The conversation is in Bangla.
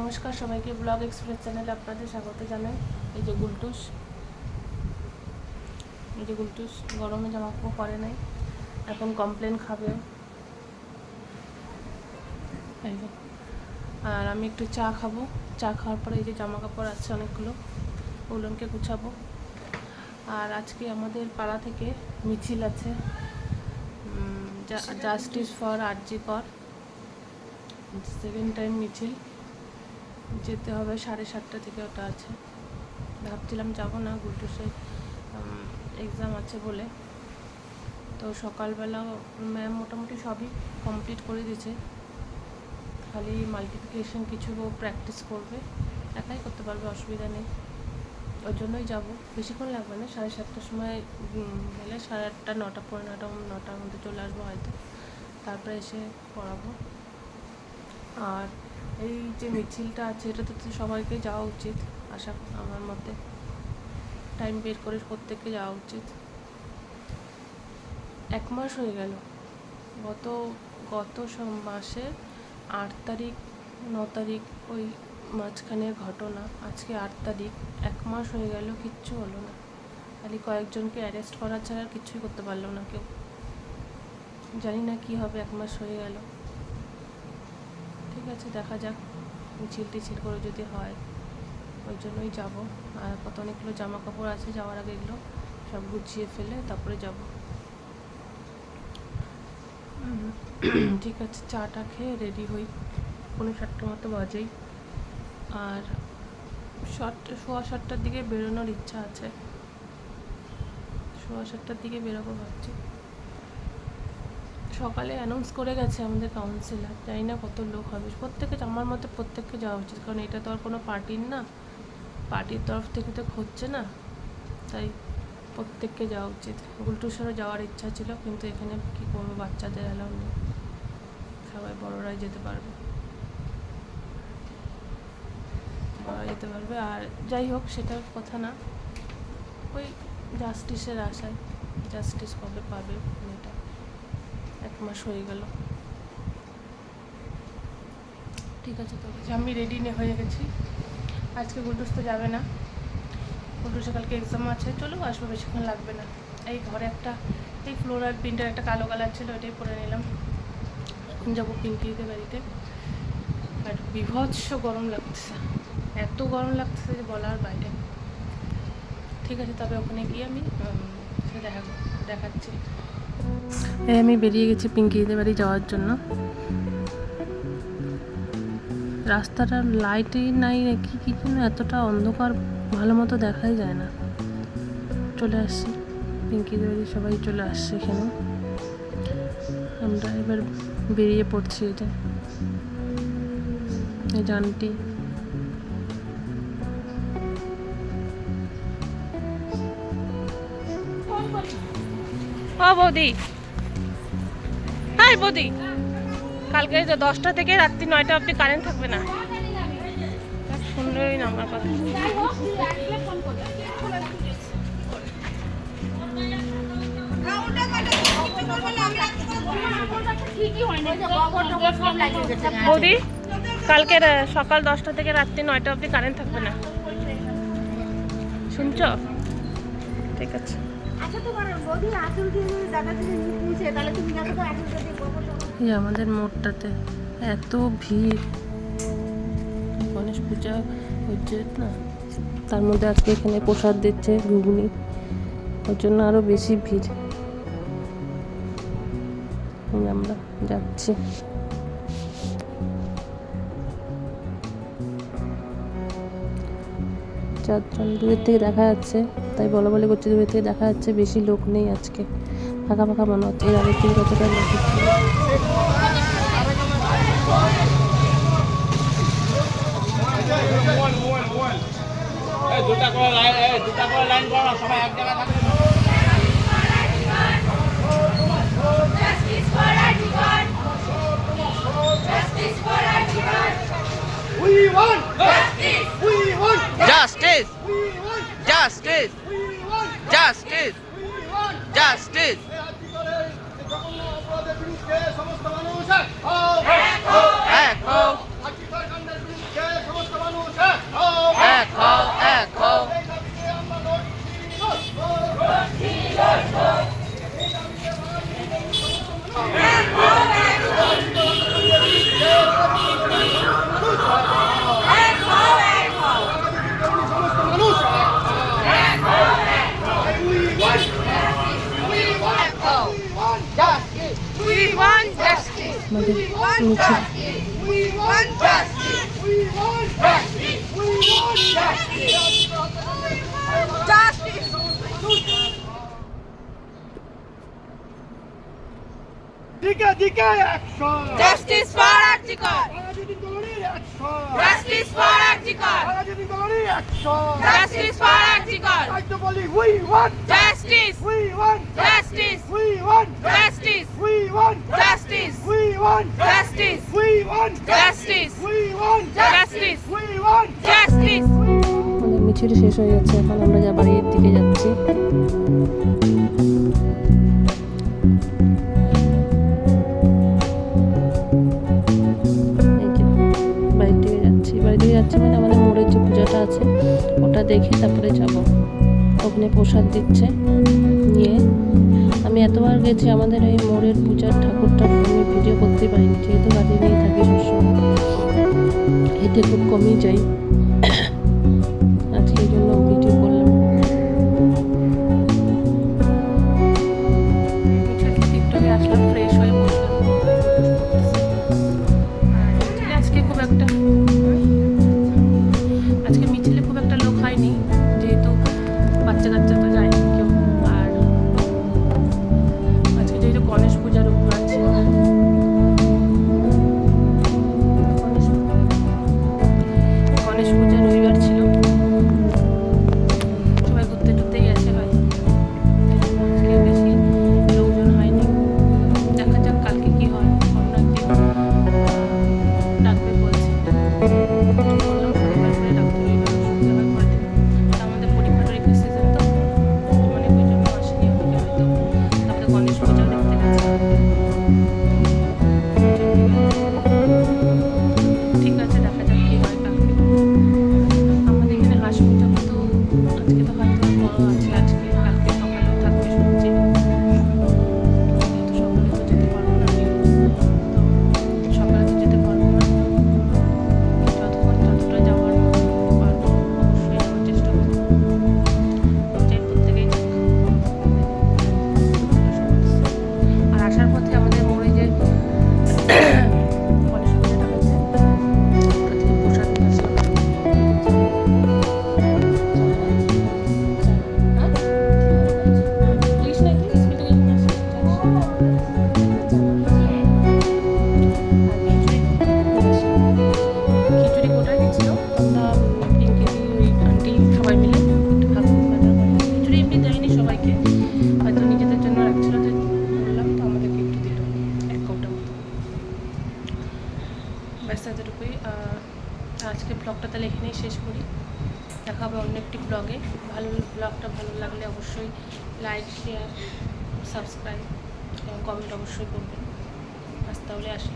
নমস্কার সবাইকে, ব্লগ এক্সপ্রেস চ্যানেলে আপনাদের স্বাগত জানাই। এই যে গুলটুস গরমে জামা কাপড় পরে নাই, এখন কমপ্লেন খাবে। আর আমি একটু চা খাবো। চা খাওয়ার পরে এই যে জামা কাপড় আছে অনেকগুলো, ওগুলোকে গুছাবো। আর আজকে আমাদের পাড়া থেকে মিছিল আছে, জাস্টিস ফর আরজি কর, সেকেন্ড টাইম মিছিল। যেতে হবে 7:30 থেকে, ওটা আছে। ভাবছিলাম যাবো না, গুলটুসে এক্সাম আছে বলে। তো সকালবেলা ম্যাম মোটামুটি সবই কমপ্লিট করে দিয়েছে, খালি মাল্টিপ্লিকেশন কিছু প্র্যাকটিস করবে, একাই করতে পারবে, অসুবিধা নেই। ওই জন্যই যাবো, বেশিক্ষণ লাগবে না। 7:30টার সময় গেলে 8:30, 9টা, পৌনে 9টার মধ্যে চলে আসবো হয়তো। তারপরে এসে পড়াবো। আর এই যে মিছিলটা আছে, এটাতে তো সবাইকে যাওয়া উচিত, আশা আমার মতে টাইম বের করে প্রত্যেককে যাওয়া উচিত। 1 মাস হয়ে গেল, গত মাসে 8 তারিখ 9 তারিখ ওই মাঝখানের ঘটনা। আজকে 8 তারিখ, 1 মাস হয়ে গেল, কিচ্ছু হলো না। খালি কয়েকজনকে অ্যারেস্ট করা ছাড়া আর কিছুই করতে পারলো না কেউ। জানি না কি হবে, 1 মাস হয়ে গেল। ঠিক আছে, দেখা যাক, মিছিল করে যদি হয়, ওই জন্যই যাবো। আর অনেকগুলো জামা কাপড় আছে, যাওয়ার আগে এগুলো সব গুছিয়ে ফেলে তারপরে যাব। ঠিক আছে, চাটা খেয়ে রেডি হই, 7:45 মতো বাজেই। আর 7:15 দিকে বেরোনোর ইচ্ছা আছে, 7:15 দিকে বেরোবো ভাবছি। সকালে অ্যানাউন্স করে গেছে আমাদের কাউন্সিলর, জানি না কত লোক হবে। আমার মতে প্রত্যেককে যাওয়া উচিত, কারণ এটা তো আর কোনো পার্টির না, পার্টির তরফ থেকে তো হচ্ছে না, তাই প্রত্যেককে যাওয়া উচিত। গুলটুসেরও যাওয়ার ইচ্ছা ছিল, কিন্তু এখানে কী করবো, বাচ্চাদের অ্যালাউ নেই, সবাই বড়রাই যেতে পারবে, আর যাই হোক, সেটার কথা না, ওই জাস্টিসের আশায়, জাস্টিস কবে পাবে মেয়েটা। 1 মাস হয়ে গেল। ঠিক আছে, তো আমি রেডি হয়ে গেছি। আজকে গুলটুস তো যাবে না, গুলটুসে কালকে এক্সাম আছে, চলো আসবো, বেশিক্ষণ লাগবে না। এই ঘরে এই ফ্লোরাল প্রিন্টের একটা কালো কালার ছিল, ওটাই পরে নিলাম। এখন যাবো পিঙ্কিদের বাড়িতে। আর বিভৎস গরম লাগতেছে, এত গরম লাগতেছে যে বলার বাইরে। ঠিক আছে, তবে ওখানে গিয়ে আমি দেখাচ্ছি। আমি বেরিয়ে গেছি পিঙ্কিদের বাড়ি যাওয়ার জন্য। রাস্তাটার লাইটই নাই নাকি, কি জন্য এতটা অন্ধকার, ভালো মতো দেখাই যায় না। চলে আসছি পিঙ্কিদের বাড়ি, সবাই চলে আসছে এখানে। আমরা এবার বেরিয়ে পড়ছি। এটা এই জানটি ও বৌদি, হাই বৌদি, কালকে 10টা থেকে রাত্রি 9টা অবধি কারেন্ট থাকবে না। সুন্দরই নাম্বার কথা। বৌদি, কালকে সকাল 10টা থেকে রাত্রি 9টা অবধি কারেন্ট থাকবে না, শুনছ? ঠিক আছে। আমাদের মোড়টাতে এত ভিড়, গণেশ পূজা হচ্ছে না, তার মধ্যে আজকে এখানে প্রসাদ দিচ্ছে ঘুগনি, ওর জন্য আরো বেশি ভিড়। আমরা যাচ্ছি। চারজন দূরের থেকে দেখা যাচ্ছে, তাই বলা বলে করছি, দূরের থেকে দেখা যাচ্ছে, বেশি লোক নেই আজকে, ফাঁকা ফাঁকা মনে হচ্ছে। এর আগের দিন কতটা লোক ছিল। We want justice. We want justice. We want justice. We want justice. We want justice. সমস্ত মানুষ এক হও, এক হও। মিছিল। We want justice. We want justice. We want justice. Justice. Dika action. Justice for Arjikar. Rajati Dolori action. Justice for Arjikar. Rajati Dolori action. Justice for Arjikar. Like boli, we want Justice. We want Justice. We want Justice. We want Justice. We want Justice. We want Justice. We want Justice. We want Justice. আমাদের মিছিল শেষ হয়ে যাচ্ছে, এখন আমরা যা বাড়ির দিকে যাচ্ছি। এই যে বাড়ির দিকে যাচ্ছি মানে আমাদের মোড়ের যে পূজাটা আছে ওটা দেখে তারপরে যাব। ওখানে প্রসাদ দিচ্ছে নিয়ে। আমি এতবার গেছি আমাদের এই মোড়ের পূজার ঠাকুরটার আমি ভিডিও করতে পারিনি, যেহেতু গাড়ি নিয়ে থাকি সবসময়, হেঁটে খুব কমই যাই। আজকে এই জন্য ভিডিও করলাম। মিছিল থেকে একটু আগে আসলাম, ফ্রেশ হয়ে বসলাম। আর আজকে মিছিলে খুব একটা লোক হয়নি, যেহেতু বাচ্চা কাচ্চা তো যায় কেউ। আর আজকে যেহেতু গণেশ পূজার উপর আছে, গণেশ পূজা রবিবার ছিল, সবাই ঘুরতে টুরতেই আছে হয়তো, আজকে বেশি লোকজন হয়নি। দেখা যাক কালকে কি হয়, অন্য একদিন ডাকবে বলছে। বললাম পরিবার করে ডাকতে, রবিবার অসুবিধা হয় পরের দিন। আমাদের পরীক্ষার সিজন তো, মানে ওই জন্য আসেনি অনেকে হয়তো। তারপরে গণেশ পূজাও দেখতে গেছে। ঠিক আছে, দেখা যাক কি হয় কালকে। আমাদের এখানে হাঁস পূজা তো আজকে তো হয়তো বড় আছে, আজকে কালকে সকালেও থাকবে শুনছি। যেহেতু সকালে তো যেতে পারবো না, তো সকালে তো যেতে পারবো না, যতটা যাওয়ার পারবো অবশ্যই যাওয়ার চেষ্টা করবো। যে প্রত্যেকেই যাক। আর আসার পথে আমাদের মোড়ে যে গণেশ পূজাটা হয়েছে, ওটা থেকে প্রসাদ নিয়ে আসলাম। খিচুড়ি কোটায় দিচ্ছিল, আমরা 3 কেজি ওই আন্টি সবাই মিলে একটু ভাগ করে খিচুড়ি এমনি দেয়নি সবাইকে, হয়তো নিজেদের জন্য রাখছিল, তো বললাম তো আমাদেরকে একটু দিল 1 কৌটা মতো। ব্যাস এতটুকুই। আজকে ব্লগটা তাহলে এখানেই শেষ করি। দেখা হবে অন্য একটি ব্লগে। ব্লগটা ভালো লাগলে অবশ্যই লাইক, শেয়ার, সাবস্ক্রাইব এবং কমেন্ট অবশ্যই করবেন। আজ তাহলে আসি।